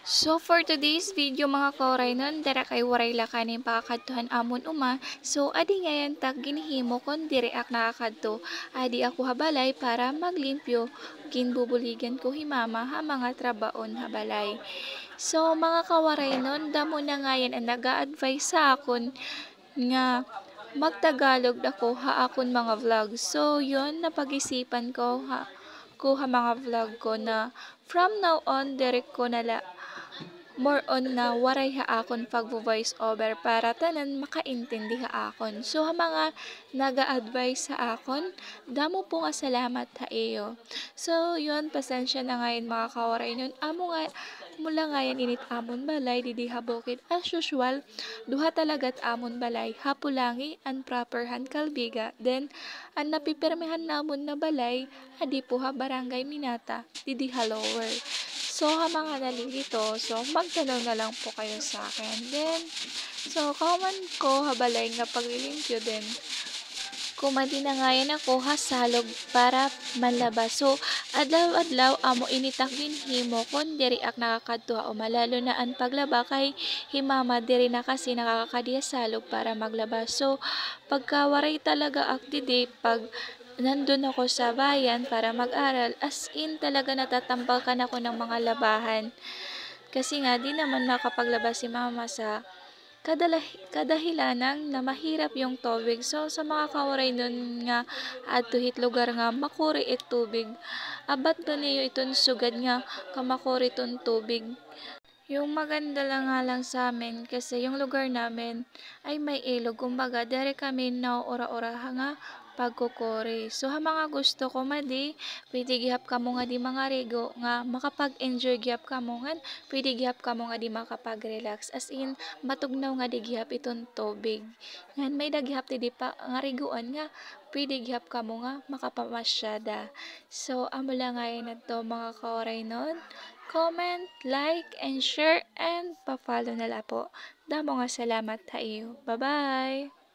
So for today's video mga kauraynon, dara kay waray lakanin pakakadtuhan amon uma. So adi ngayon tag ginihimo kon diri ak nakakadto. Adi ako habalay para maglimpyo. Ginbubuligan ko himama ha mga trabaon habalay. So mga kawaraynon, damo na ngayon ang naga-advise sa akon nga magtagalog ako ha akon mga vlog. So yon napag-isipan ko ha mga vlog ko na from now on direct ko nala more on na waray ha akon pag-voice over para tanan makaintindi ha akon. So ha mga naga-advise sa akon, damo po nga salamat ha iyo. So yun, pasensya na ngayon mga kawaray nun. Amo nga, mula ngayon init amon balay, didi ha bukid. As usual, duha talagat amon balay, hapulangi, and proper han kalbiga. Then, ang napipirmihan namon na balay, adi po ha barangay Minata, didi ha lower. So, ha mga nalilito, so magtanong na lang po kayo sa akin. Then, so common ko habalay nga paglilimpyo din. Kumadi na ngayon ako hasalog para manlabas. So, adlaw-adlaw amo initak ginhimo kon diri ak nakakadtuha o malalo na ang paglaba kay himama diri na kasi nakakadiya salog para maglabas. So, pagkawaray talaga ak didi pag nandun ako sa bayan para mag-aral, as in talaga natatambakan ako ng mga labahan. Kasi nga, di naman makapaglabas si mama sa kadahilanang na mahirap yung tubig. So, sa mga kawaray nun nga atuhit lugar nga makuri it tubig. Abat to niyo iton sugad nga kamakuri ton tubig. Yung maganda lang nga lang sa amin kasi yung lugar namin ay may ilog. Kumbaga, dere kami na ora-ora nga pagkukuri. So, ha mga gusto ko madi, pwede gihap kamo nga di mga rigo nga makapag-enjoy gihap kamo nga, pwede gihap kamo nga di makapag-relax. As in, matugnaw nga di gihap iton tubig. Ngan may dagihap di pa nga riguan nga, pwede gihap kamo nga makapamasyada. So, amo lang ngayon na to mga kaoray nun. Comment, like, and share, and pa-follow na la po. Damo nga salamat ha iyo. Bye-bye!